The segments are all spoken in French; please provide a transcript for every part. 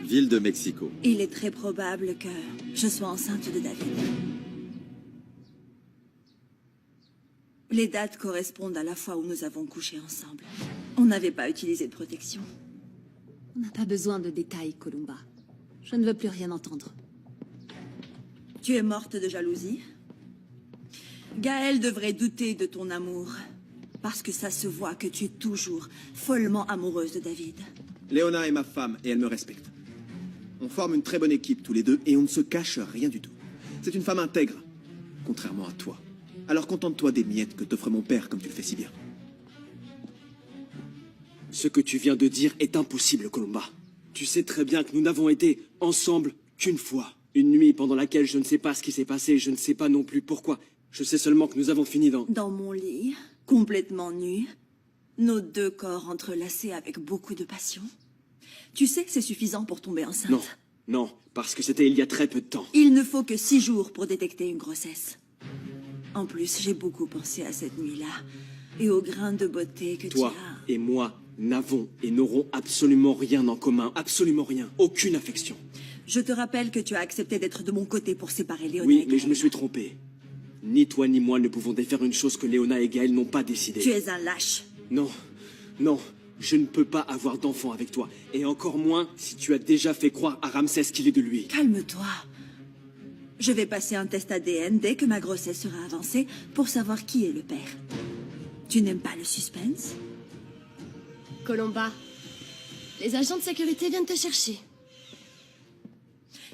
Ville de Mexico. Il est très probable que je sois enceinte de David. Les dates correspondent à la fois où nous avons couché ensemble. On n'avait pas utilisé de protection. On n'a pas besoin de détails, Columba. Je ne veux plus rien entendre. Tu es morte de jalousie? Gaël devrait douter de ton amour. Parce que ça se voit que tu es toujours follement amoureuse de David. Léona est ma femme et elle me respecte. On forme une très bonne équipe tous les deux et on ne se cache rien du tout. C'est une femme intègre, contrairement à toi. Alors contente-toi des miettes que t'offre mon père comme tu le fais si bien. Ce que tu viens de dire est impossible, Columba. Tu sais très bien que nous n'avons été ensemble qu'une fois. Une nuit pendant laquelle je ne sais pas ce qui s'est passé, je ne sais pas non plus pourquoi. Je sais seulement que nous avons fini dans... Dans mon lit, complètement nus, nos deux corps entrelacés avec beaucoup de passion. Tu sais que c'est suffisant pour tomber enceinte. Non, non, parce que c'était il y a très peu de temps. Il ne faut que 6 jours pour détecter une grossesse. En plus, j'ai beaucoup pensé à cette nuit-là et au grain de beauté que Toi tu as. et moi n'avons et n'aurons absolument rien en commun, absolument rien, aucune affection. Je te rappelle que tu as accepté d'être de mon côté pour séparer Léona et Oui, Gaël. mais je me suis trompé. Ni toi ni moi ne pouvons défaire une chose que Léona et Gaël n'ont pas décidé. Tu es un lâche. Non, non, je ne peux pas avoir d'enfant avec toi. Et encore moins si tu as déjà fait croire à Ramsès qu'il est de lui. Calme-toi. Je vais passer un test ADN dès que ma grossesse sera avancée pour savoir qui est le père. Tu n'aimes pas le suspense? Columba, les agents de sécurité viennent te chercher.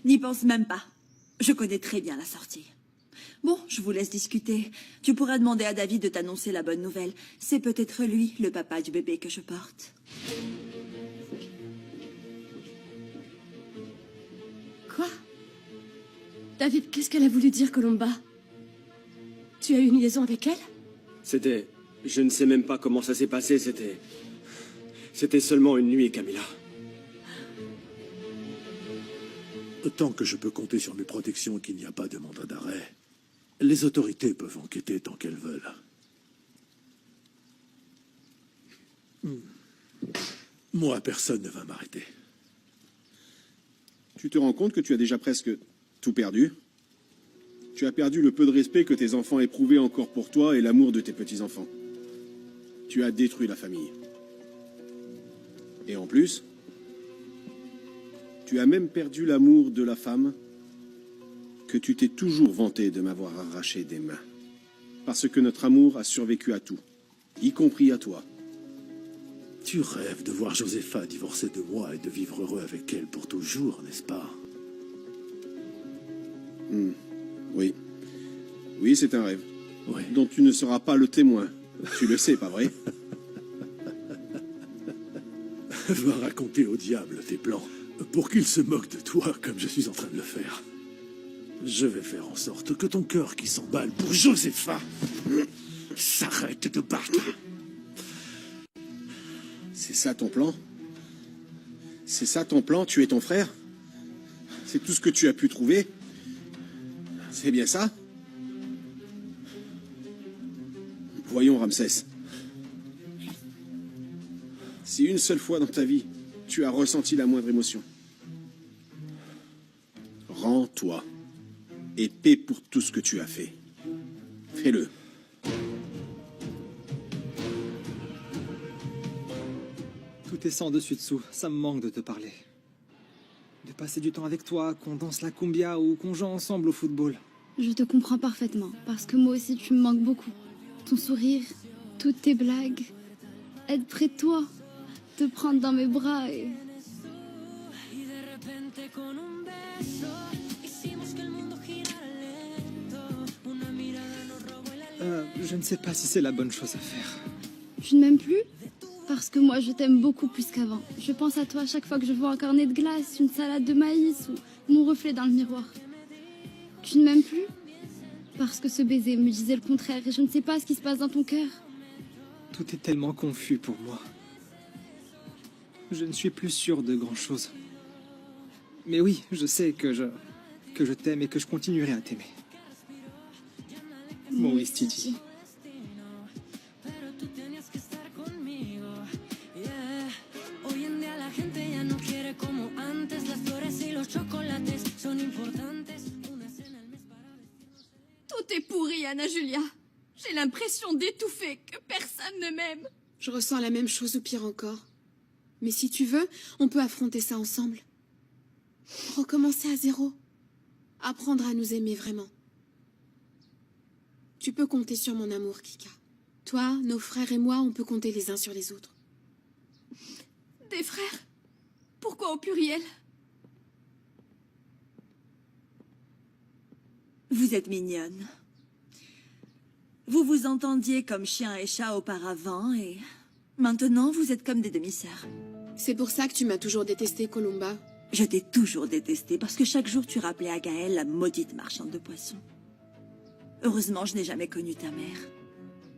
N'y pense même pas. Je connais très bien la sortie. Bon, je vous laisse discuter. Tu pourras demander à David de t'annoncer la bonne nouvelle. C'est peut-être lui, le papa du bébé que je porte. Quoi? David, qu'est-ce qu'elle a voulu dire, Columba? Tu as eu une liaison avec elle? C'était... Je ne sais même pas comment ça s'est passé, c'était... C'était seulement une nuit, Camilla. Tant que je peux compter sur mes protections et qu'il n'y a pas de mandat d'arrêt, les autorités peuvent enquêter tant qu'elles veulent. Moi, personne ne va m'arrêter. Tu te rends compte que tu as déjà presque tout perdu? Tu as perdu le peu de respect que tes enfants éprouvaient encore pour toi et l'amour de tes petits-enfants. Tu as détruit la famille. Et en plus, tu as même perdu l'amour de la femme que tu t'es toujours vanté de m'avoir arraché des mains. Parce que notre amour a survécu à tout, y compris à toi. Tu rêves de voir Josepha divorcer de moi et de vivre heureux avec elle pour toujours, n'est-ce pas? Oui. Oui, c'est un rêve. Oui. Dont tu ne seras pas le témoin. Tu le sais, pas vrai? Va raconter au diable tes plans, pour qu'il se moque de toi comme je suis en train de le faire. Je vais faire en sorte que ton cœur qui s'emballe pour Josepha s'arrête de battre. C'est ça ton plan? C'est ça ton plan, tuer ton frère? C'est tout ce que tu as pu trouver? C'est bien ça? Voyons, Ramsès. Si une seule fois dans ta vie, tu as ressenti la moindre émotion, rends-toi et paie pour tout ce que tu as fait. Fais-le. Tout est sans dessus-dessous, ça me manque de te parler. De passer du temps avec toi, qu'on danse la cumbia ou qu'on joue ensemble au football. Je te comprends parfaitement, parce que moi aussi tu me manques beaucoup. Ton sourire, toutes tes blagues, être près de toi, te prendre dans mes bras et... Je ne sais pas si c'est la bonne chose à faire. Tu ne m'aimes plus? Parce que moi je t'aime beaucoup plus qu'avant. Je pense à toi à chaque fois que je vois un cornet de glace, une salade de maïs ou mon reflet dans le miroir. Tu ne m'aimes plus? Parce que ce baiser me disait le contraire et je ne sais pas ce qui se passe dans ton cœur. Tout est tellement confus pour moi. Je ne suis plus sûr de grand-chose. Mais oui, je sais que je t'aime et que je continuerai à t'aimer. Mon Titi. Anna Julia. J'ai l'impression d'étouffer, que personne ne m'aime. Je ressens la même chose ou pire encore. Mais si tu veux, on peut affronter ça ensemble. Recommencer à zéro. Apprendre à nous aimer vraiment. Tu peux compter sur mon amour, Kika. Toi, nos frères et moi, on peut compter les uns sur les autres. Des frères? Pourquoi au pluriel? Vous êtes mignonne. Vous vous entendiez comme chien et chat auparavant et maintenant vous êtes comme des demi-sœurs. C'est pour ça que tu m'as toujours détesté, Columba. Je t'ai toujours détesté parce que chaque jour tu rappelais à Gaëlle la maudite marchande de poissons. Heureusement, je n'ai jamais connu ta mère.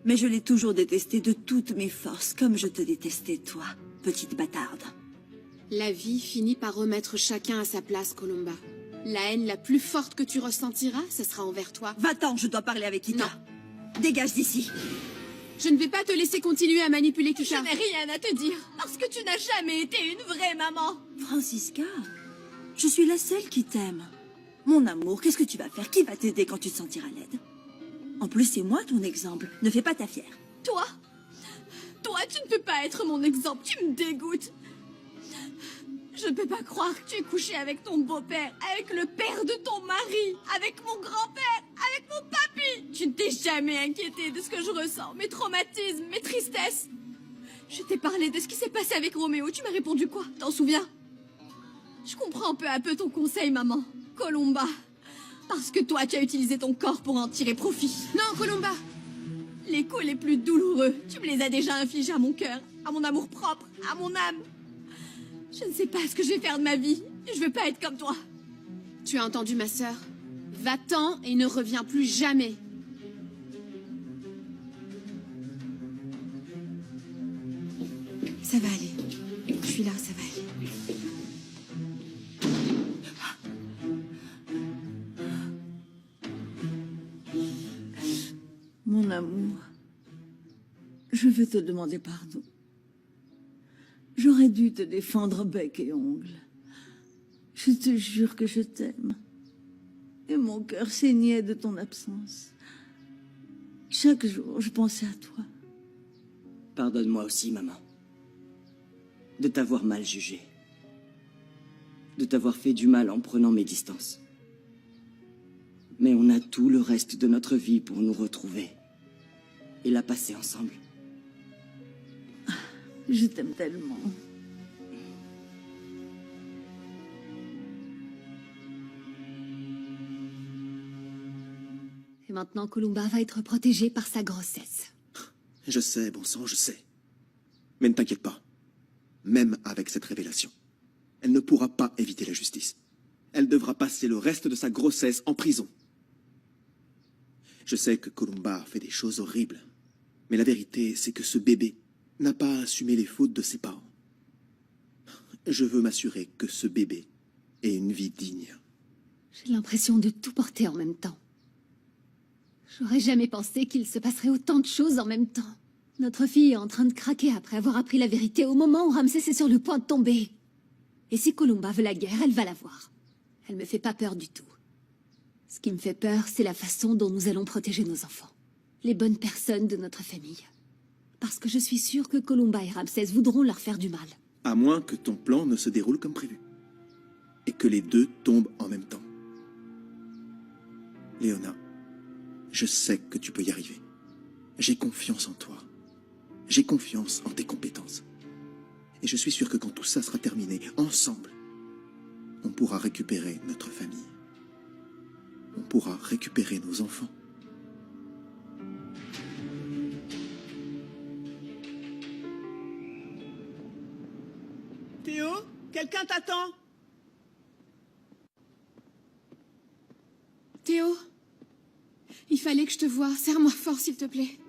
Mais je l'ai toujours détestée de toutes mes forces, comme je te détestais toi, petite bâtarde. La vie finit par remettre chacun à sa place, Columba. La haine la plus forte que tu ressentiras, ce sera envers toi. Va-t'en, je dois parler avec Kika. Non. Dégage d'ici. Je ne vais pas te laisser continuer à manipuler Kika. Je n'ai rien à te dire, parce que tu n'as jamais été une vraie maman. Francisca, je suis la seule qui t'aime. Mon amour, qu'est-ce que tu vas faire? Qui va t'aider quand tu te sentiras laide? En plus, c'est moi ton exemple. Ne fais pas ta fière. Toi, tu ne peux pas être mon exemple. Tu me dégoûtes. Je ne peux pas croire que tu es couché avec ton beau-père, avec le père de ton mari, avec mon grand-père, avec mon papy. Tu ne t'es jamais inquiété de ce que je ressens, mes traumatismes, mes tristesses. Je t'ai parlé de ce qui s'est passé avec Roméo. Tu m'as répondu quoi? T'en souviens? Je comprends peu à peu ton conseil, maman. Columba. Parce que toi, tu as utilisé ton corps pour en tirer profit. Non, Columba! Les coups les plus douloureux, tu me les as déjà infligés à mon cœur, à mon amour propre, à mon âme. Je ne sais pas ce que je vais faire de ma vie. Je veux pas être comme toi. Tu as entendu, ma sœur? Va-t'en et ne reviens plus jamais. Ça va aller. Je suis là, ça va aller. Mon amour, je veux te demander pardon. J'aurais dû te défendre bec et ongle. Je te jure que je t'aime. Et mon cœur saignait de ton absence. Chaque jour, je pensais à toi. Pardonne-moi aussi, maman. De t'avoir mal jugé. De t'avoir fait du mal en prenant mes distances. Mais on a tout le reste de notre vie pour nous retrouver. Et la passer ensemble. Je t'aime tellement. Et maintenant, Columba va être protégée par sa grossesse. Je sais, bon sang, je sais. Mais ne t'inquiète pas. Même avec cette révélation, elle ne pourra pas éviter la justice. Elle devra passer le reste de sa grossesse en prison. Je sais que Columba a fait des choses horribles. Mais la vérité, c'est que ce bébé n'a pas assumé les fautes de ses parents. Je veux m'assurer que ce bébé ait une vie digne. J'ai l'impression de tout porter en même temps. J'aurais jamais pensé qu'il se passerait autant de choses en même temps. Notre fille est en train de craquer après avoir appris la vérité au moment où Ramsès est sur le point de tomber. Et si Columba veut la guerre, elle va l'avoir. Elle me fait pas peur du tout. Ce qui me fait peur, c'est la façon dont nous allons protéger nos enfants. Les bonnes personnes de notre famille. Parce que je suis sûre que Columba et Ramsès voudront leur faire du mal. À moins que ton plan ne se déroule comme prévu. Et que les deux tombent en même temps. Léona, je sais que tu peux y arriver. J'ai confiance en toi. J'ai confiance en tes compétences. Et je suis sûr que quand tout ça sera terminé, ensemble, on pourra récupérer notre famille. On pourra récupérer nos enfants. Théo, quelqu'un t'attend? Théo, il fallait que je te voie. Serre-moi fort, s'il te plaît.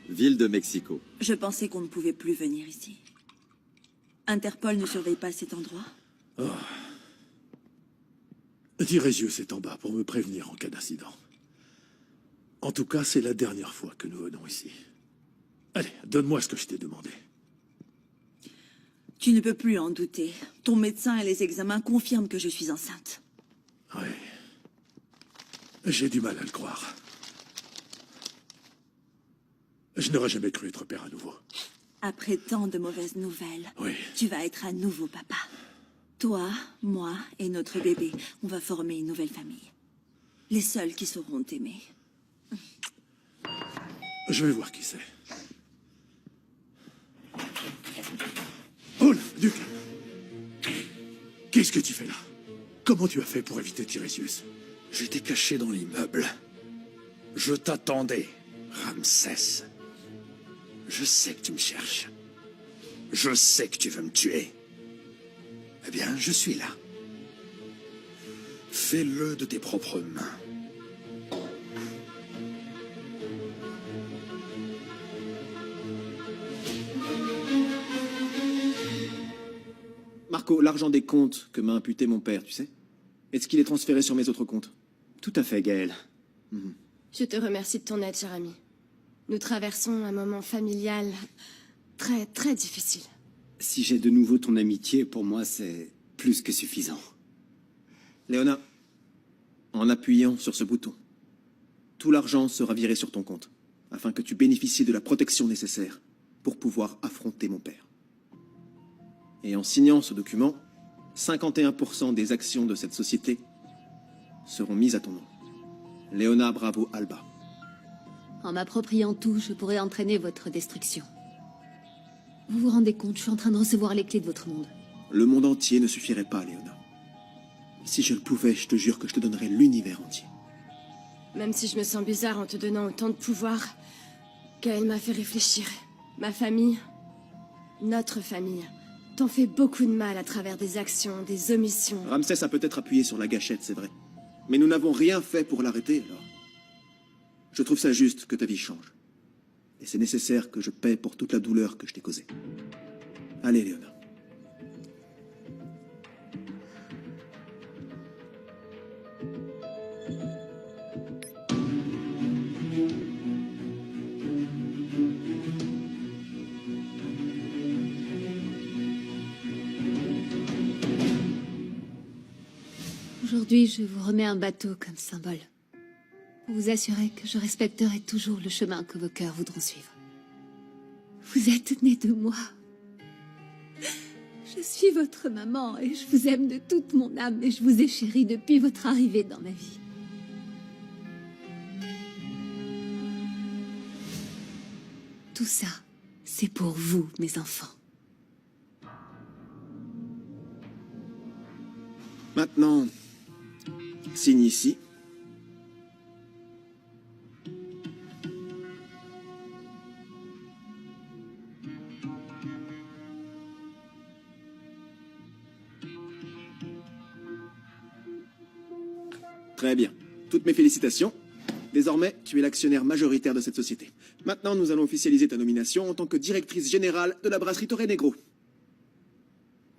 Ville de Mexico. Je pensais qu'on ne pouvait plus venir ici. Interpol ne surveille pas cet endroit? Tiresius est en bas pour me prévenir en cas d'incident. En tout cas, c'est la dernière fois que nous venons ici. Allez, donne-moi ce que je t'ai demandé. Tu ne peux plus en douter. Ton médecin et les examens confirment que je suis enceinte. Oui. J'ai du mal à le croire. Je n'aurais jamais cru être père à nouveau. Après tant de mauvaises nouvelles, Oui. tu vas être à nouveau papa. Toi, moi et notre bébé, on va former une nouvelle famille. Les seuls qui sauront t'aimer. Je vais voir qui c'est. Paul, Duc! Qu'est-ce que tu fais là? Comment tu as fait pour éviter Tiresius? J'étais caché dans l'immeuble. Je t'attendais, Ramsès. Je sais que tu me cherches. Je sais que tu veux me tuer. Eh bien, je suis là. Fais-le de tes propres mains. Marco, l'argent des comptes que m'a imputé mon père, tu sais? Est-ce qu'il est transféré sur mes autres comptes? Tout à fait, Gaël. Je te remercie de ton aide, cher ami. Nous traversons un moment familial très, très difficile. Si j'ai de nouveau ton amitié, pour moi, c'est plus que suffisant. Léona, en appuyant sur ce bouton, tout l'argent sera viré sur ton compte, afin que tu bénéficies de la protection nécessaire pour pouvoir affronter mon père. Et en signant ce document, 51% des actions de cette société seront mises à ton nom. Léona Bravo Alba. En m'appropriant tout, je pourrais entraîner votre destruction. Vous vous rendez compte, je suis en train de recevoir les clés de votre monde. Le monde entier ne suffirait pas, Léona. Si je le pouvais, je te jure que je te donnerais l'univers entier. Même si je me sens bizarre en te donnant autant de pouvoir, Gaël m'a fait réfléchir. Ma famille, notre famille, t'en fait beaucoup de mal à travers des actions, des omissions. Ramsès a peut-être appuyé sur la gâchette, c'est vrai. Mais nous n'avons rien fait pour l'arrêter, alors. Je trouve ça juste que ta vie change. Et c'est nécessaire que je paie pour toute la douleur que je t'ai causée. Allez, Léona. Aujourd'hui, je vous remets un bateau comme symbole. Pour vous assurer que je respecterai toujours le chemin que vos cœurs voudront suivre. Vous êtes né de moi. Je suis votre maman et je vous aime de toute mon âme et je vous ai chéri depuis votre arrivée dans ma vie. Tout ça, c'est pour vous, mes enfants. Maintenant, signe ici. Très bien. Toutes mes félicitations. Désormais, tu es l'actionnaire majoritaire de cette société. Maintenant, nous allons officialiser ta nomination en tant que directrice générale de la brasserie Torre Negro.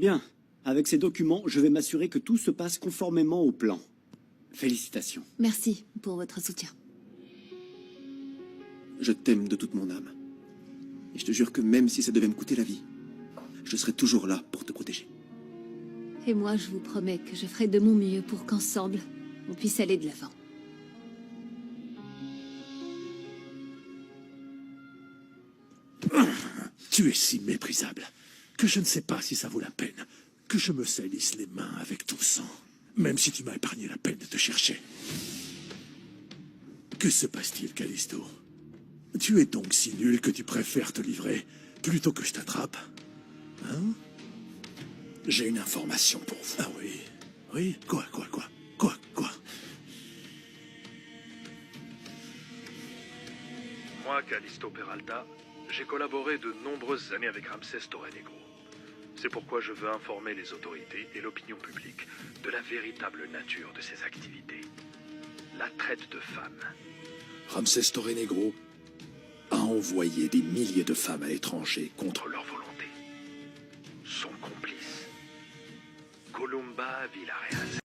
Bien. Avec ces documents, je vais m'assurer que tout se passe conformément au plan. Félicitations. Merci pour votre soutien. Je t'aime de toute mon âme. Et je te jure que même si ça devait me coûter la vie, je serai toujours là pour te protéger. Et moi, je vous promets que je ferai de mon mieux pour qu'ensemble, on puisse aller de l'avant. Tu es si méprisable que je ne sais pas si ça vaut la peine que je me salisse les mains avec ton sang, même si tu m'as épargné la peine de te chercher. Que se passe-t-il, Callisto? Tu es donc si nul que tu préfères te livrer plutôt que je t'attrape? Hein? J'ai une information pour vous. Ah oui? Oui? Quoi? Moi, Callisto Peralta, j'ai collaboré de nombreuses années avec Ramsès Torre Negro. C'est pourquoi je veux informer les autorités et l'opinion publique de la véritable nature de ces activités. La traite de femmes. Ramsès Torre Negro a envoyé des milliers de femmes à l'étranger contre Leur volonté. Son complice, Columba Villarreal.